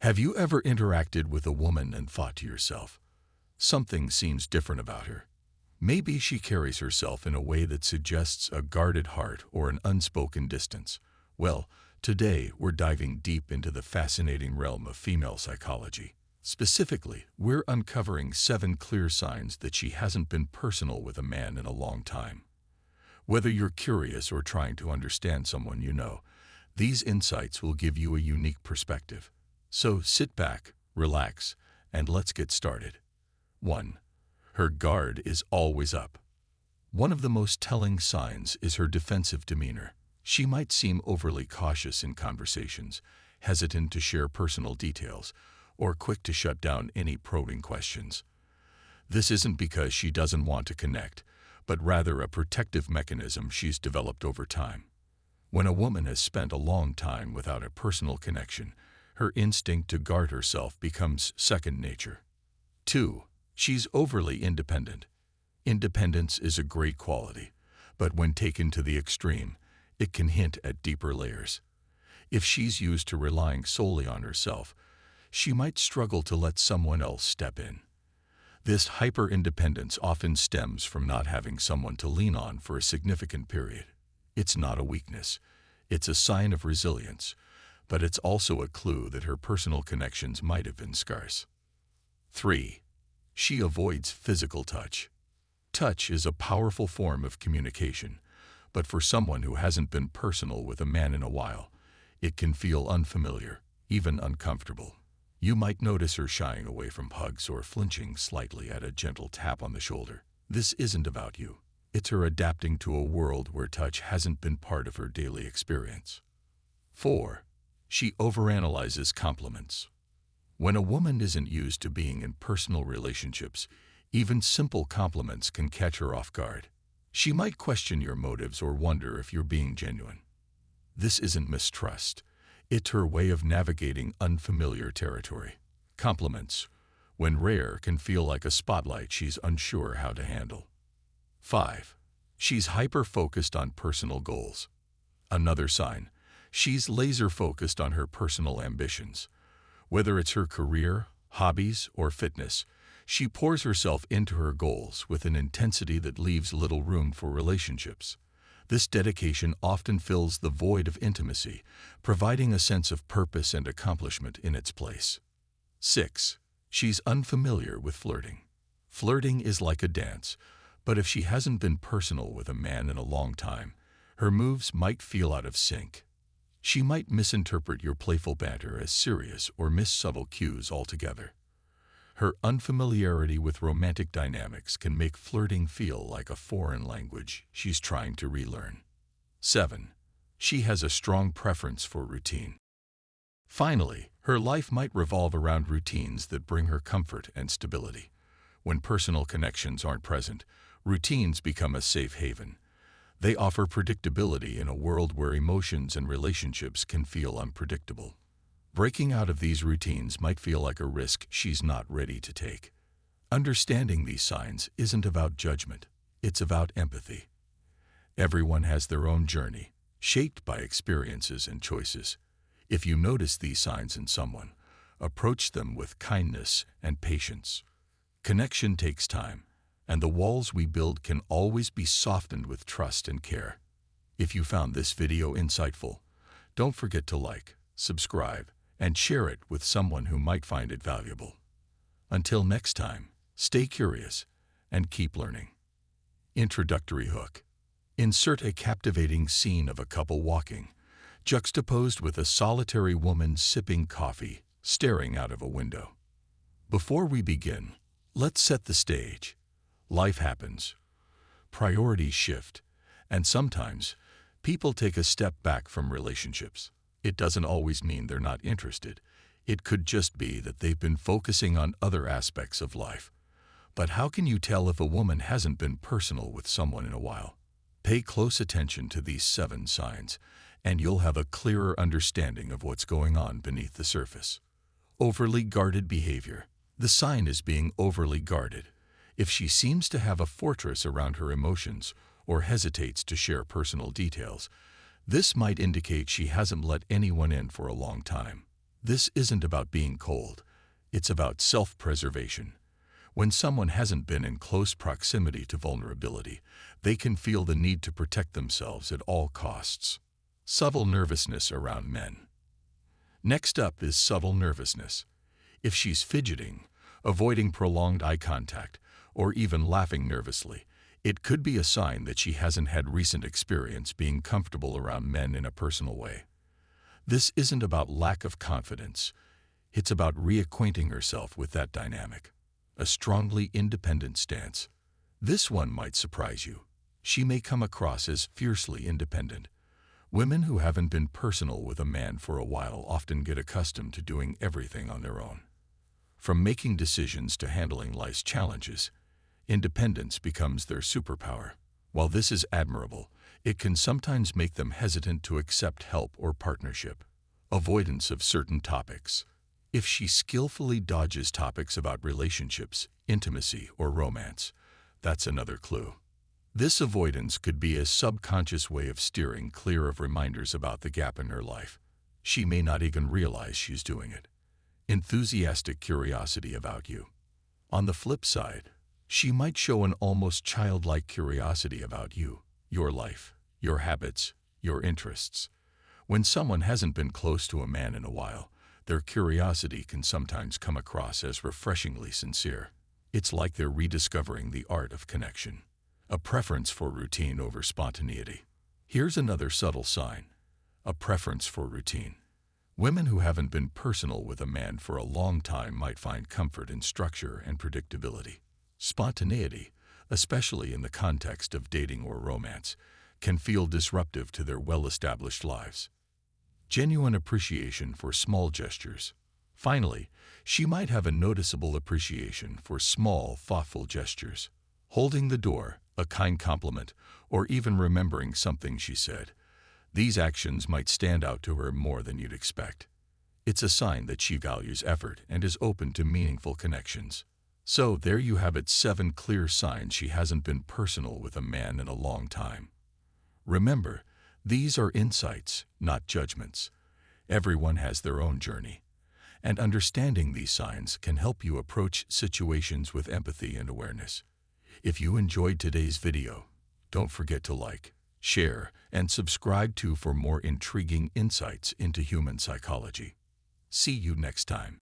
Have you ever interacted with a woman and thought to yourself, something seems different about her? Maybe she carries herself in a way that suggests a guarded heart or an unspoken distance. Well, today we're diving deep into the fascinating realm of female psychology. Specifically, we're uncovering 7 clear signs that she hasn't been personal with a man in a long time. Whether you're curious or trying to understand someone you know, these insights will give you a unique perspective. So sit back, relax, and let's get started. 1. Her guard is always up. One of the most telling signs is her defensive demeanor. She might seem overly cautious in conversations, hesitant to share personal details, or quick to shut down any probing questions. This isn't because she doesn't want to connect, but rather a protective mechanism she's developed over time. When a woman has spent a long time without a personal connection, her instinct to guard herself becomes second nature. 2. She's overly independent. Independence is a great quality, but when taken to the extreme, it can hint at deeper layers. If she's used to relying solely on herself, she might struggle to let someone else step in. This hyper-independence often stems from not having someone to lean on for a significant period. It's not a weakness. It's a sign of resilience, but it's also a clue that her personal connections might have been scarce. 3. She avoids physical touch. Touch is a powerful form of communication, but for someone who hasn't been personal with a man in a while, it can feel unfamiliar, even uncomfortable. You might notice her shying away from hugs or flinching slightly at a gentle tap on the shoulder. This isn't about you. It's her adapting to a world where touch hasn't been part of her daily experience. 4. She overanalyzes compliments. When a woman isn't used to being in personal relationships, even simple compliments can catch her off guard. She might question your motives or wonder if you're being genuine. This isn't mistrust. It's her way of navigating unfamiliar territory. Compliments, when rare, can feel like a spotlight she's unsure how to handle. 5. She's hyper-focused on personal goals. Another sign, she's laser-focused on her personal ambitions. Whether it's her career, hobbies, or fitness, she pours herself into her goals with an intensity that leaves little room for relationships. This dedication often fills the void of intimacy, providing a sense of purpose and accomplishment in its place. 6. She's unfamiliar with flirting. Flirting is like a dance, but if she hasn't been personal with a man in a long time, her moves might feel out of sync. She might misinterpret your playful banter as serious or miss subtle cues altogether. Her unfamiliarity with romantic dynamics can make flirting feel like a foreign language she's trying to relearn. 7. She has a strong preference for routine. Finally, her life might revolve around routines that bring her comfort and stability. When personal connections aren't present, routines become a safe haven. They offer predictability in a world where emotions and relationships can feel unpredictable. Breaking out of these routines might feel like a risk she's not ready to take. Understanding these signs isn't about judgment, it's about empathy. Everyone has their own journey, shaped by experiences and choices. If you notice these signs in someone, approach them with kindness and patience. Connection takes time, and the walls we build can always be softened with trust and care. If you found this video insightful, don't forget to like, subscribe, and share it with someone who might find it valuable. Until next time, stay curious and keep learning. Introductory hook. Insert a captivating scene of a couple walking, juxtaposed with a solitary woman sipping coffee, staring out of a window. Before we begin, let's set the stage. Life happens. Priorities shift, and sometimes people take a step back from relationships. It doesn't always mean they're not interested. It could just be that they've been focusing on other aspects of life. But how can you tell if a woman hasn't been personal with someone in a while? Pay close attention to these 7 signs, and you'll have a clearer understanding of what's going on beneath the surface. Overly guarded behavior. The sign is being overly guarded. If she seems to have a fortress around her emotions or hesitates to share personal details, this might indicate she hasn't let anyone in for a long time. This isn't about being cold. It's about self-preservation. When someone hasn't been in close proximity to vulnerability, they can feel the need to protect themselves at all costs. Subtle nervousness around men. Next up is subtle nervousness. If she's fidgeting, avoiding prolonged eye contact, or even laughing nervously, it could be a sign that she hasn't had recent experience being comfortable around men in a personal way. This isn't about lack of confidence. It's about reacquainting herself with that dynamic. A strongly independent stance. This one might surprise you. She may come across as fiercely independent. Women who haven't been personal with a man for a while often get accustomed to doing everything on their own. From making decisions to handling life's challenges, independence becomes their superpower. While this is admirable, it can sometimes make them hesitant to accept help or partnership. Avoidance of certain topics. If she skillfully dodges topics about relationships, intimacy, or romance, that's another clue. This avoidance could be a subconscious way of steering clear of reminders about the gap in her life. She may not even realize she's doing it. Enthusiastic curiosity about you. On the flip side, she might show an almost childlike curiosity about you, your life, your habits, your interests. When someone hasn't been close to a man in a while, their curiosity can sometimes come across as refreshingly sincere. It's like they're rediscovering the art of connection. A preference for routine over spontaneity. Here's another subtle sign. A preference for routine. Women who haven't been personal with a man for a long time might find comfort in structure and predictability. Spontaneity, especially in the context of dating or romance, can feel disruptive to their well-established lives. Genuine appreciation for small gestures. Finally, she might have a noticeable appreciation for small, thoughtful gestures. Holding the door, a kind compliment, or even remembering something she said. These actions might stand out to her more than you'd expect. It's a sign that she values effort and is open to meaningful connections. So there you have it, 7 clear signs she hasn't been personal with a man in a long time. Remember, these are insights, not judgments. Everyone has their own journey, and understanding these signs can help you approach situations with empathy and awareness. If you enjoyed today's video, don't forget to like, share, and subscribe for more intriguing insights into human psychology. See you next time.